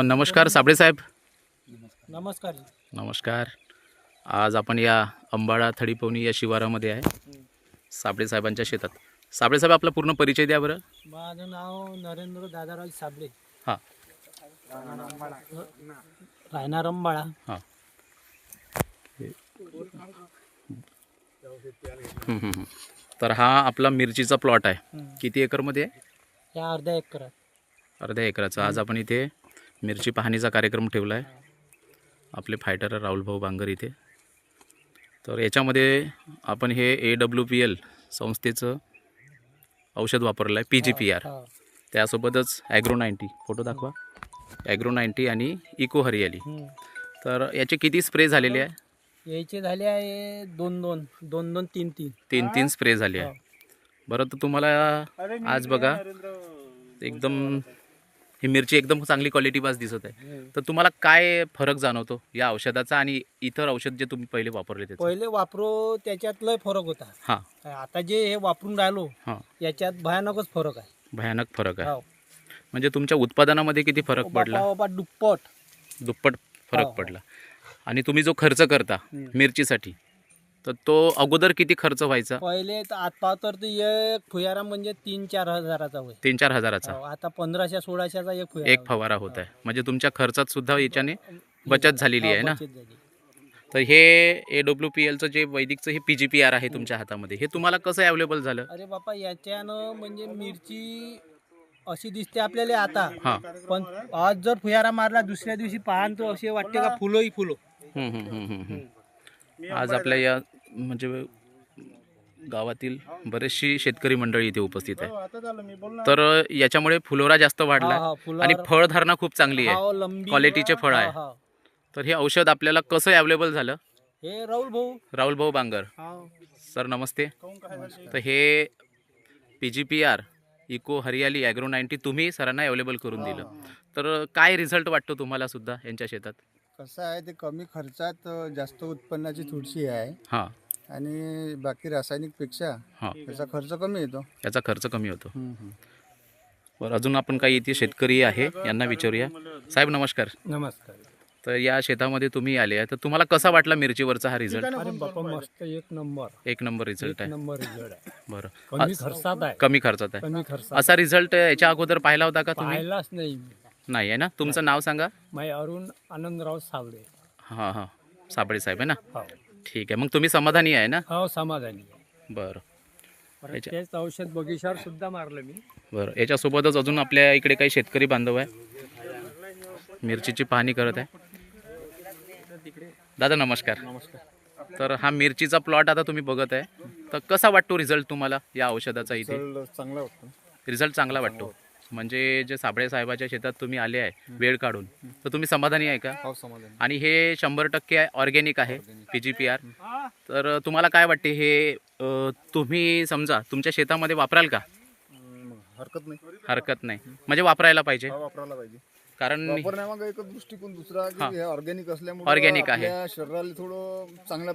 नमस्कार साबळे साहेब. नमस्कार. नमस्कार. आज आपण या अंबाळा थडीपवनी या शिवारामध्ये आहे, साबळे साहेबांच्या शेतात. साबळे साहेब, आपला पूर्ण परिचय द्या बरं. माझं नाव नरेंद्र दादाराव साबळे. हां. राहणार अंबाळा. हां. तर हा आपला मिरचीचा प्लॉट आहे. किती एकरमध्ये आहे? या अर्ध्या एकर. अर्ध्या एकराचा. आज आपण इथे मिरची पाहणीचा कार्यक्रम ठेवला आहे. आपले फायटर राहुल भाऊ बांगर इथे. तर याच्यामध्ये आपण हे AWPL संस्थेचं औषध वापरलं आहे, PGPR. त्यासोबतच ॲग्रो 90, फोटो दाखवा, ॲग्रो 90 आणि इको हरियाली. तर याचे किती स्प्रे झालेले आहे? याचे झाले आहे दोन तीन स्प्रे झाले आहे. बरं, तर तुम्हाला आज बघा एकदम ही मिरची एकदम चांगली क्वालिटी बाज दिसत आहे. तर तुम्हाला काय फरक जाणवतो या औषधाचा आणि इतर औषध जे तुम्ही पहिले वापरले त्याचा? पहिले वापरो त्याच्यात लय फरक होता. हां. आता जे हे वापरून राहिलो याच्यात भयानकच फरक आहे. भयानक फरक आहे. म्हणजे तुमच्या उत्पादनामध्ये किती फरक पडला? दुप्पट फरक पडला. आणि तुम्ही जो खर्च करता मिरचीसाठी, तर तो अगोदर किती खर्च व्हायचा? पहिले तर आता तर एक फुयारा म्हणजे 3-4 हजाराचा होय. 3-4 हजाराचा. आता 1500-1600चा एक फवारा होत आहे. म्हणजे तुमच्या खर्चात सुद्धा याच्याने बचत झालेली आहे ना. तर हे AWPLचं जे वैदिकचं हे PGPR आहे तुमच्या हातामध्ये, हे तुम्हाला कसं अवेलेबल झालं? अरे बापा, याच्यानं म्हणजे मिरची अशी दिसते आपल्याला आता. पण आज जर फुयारा मारला दुसऱ्या दिवशी पाहन तो असे वाटते का फुलोही फुलो. आज आपल्या या म्हणजे गावातील बरेचशी शेतकरी मंडळी इथे उपस्थित आहे. तर याच्यामुळे फुलोरा जास्त वाढला आणि फळधारणा खूप चांगली आहे, क्वालिटीचे फळ आहे. तर हे औषध आपल्याला कसं अवेलेबल झालं? हे राहुल भाऊ बांगर सर, नमस्ते. तर हे PGPR इको हरियाली ॲग्रो 90 तुम्ही सरांना अवेलेबल करून दिलं. तर काय रिझल्ट वाटतो तुम्हाला सुद्धा यांच्या शेतात? कसं आहे, ते कमी खर्चात जास्त उत्पन्नाची थोडीशी आहे. हां. आणि बाकी रासायनिक पेक्षा त्याचा खर्च कमी येतो. याचा खर्च कमी होतो. बरं, अजून आपण काही इथे शेतकरी आहे यांना विचारूया. साहेब नमस्कार. नमस्कार. तर या शेतामध्ये तुम्ही आले आहे, तर तुम्हाला कसा वाटला मिरचीवरचा हा रिझल्ट? अरे बापा, मस्त, एक नंबर रिझल्ट आहे. बरं, कमी खर्चात आहे. असा रिझल्ट याच्या अगोदर पाहिला होता का तुम्ही? पाहिलाच नाही आहे ना. तुमचं नाव सांगा. अरुण आनंदराव साबळे. हां, साबळे साहेब आहे ना. ठीक आहे. मग तुम्ही समाधानी आहे ना? हो, समाधानी. बरं, तेच औषध बगीचावर सुद्धा मारलं मी. बरं, याच्यासोबतच अजून आपल्या इकडे काही शेतकरी बांधव आहे, मिरचीची पाहणी करत आहे. दादा नमस्कार. तर हा मिरचीचा प्लॉट आता तुम्ही बघत आहे, तर कसा वाटतो रिझल्ट तुम्हाला या औषधाचा? इथे चांगला वाटतो. रिझल्ट चांगला वाटतो. म्हणजे जे साबळे साहेबाच्या शेतात तुम्ही आले आहे वेळ काढून, तर तुम्ही समाधानी आहे का? हो, समाधानी. आणि हे 100% ऑर्गॅनिक आहे PGPR. तर तुम्हाला काय वाटते, हे तुम्ही समजा तुमच्या शेतामध्ये वापराल का? हरकत नाही. म्हणजे वापरायला पाहिजे. कारण एकच दृष्टिकोन दुसरा की हे ऑर्गॅनिक असल्यामुळे ऑर्गॅनिक आहे, शरीराला थोडं चांगल्या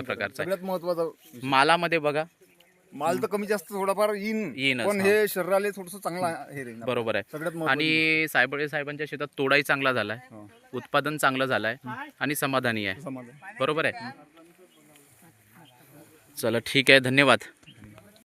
प्रकारचं. सगळ्यात महत्वाचा मालामध्ये बघा, माल तर कमी जास्त थोडाफार येईन, पण हे शरीराला थोडंसं चांगला हे राहील. बरोबर आहे. आणि साबळे साहेबांच्या शेतात तोडाही चांगला झालाय, उत्पादन चांगलं झालंय आणि समाधानी आहे. बरोबर आहे. चला, ठीक आहे, धन्यवाद.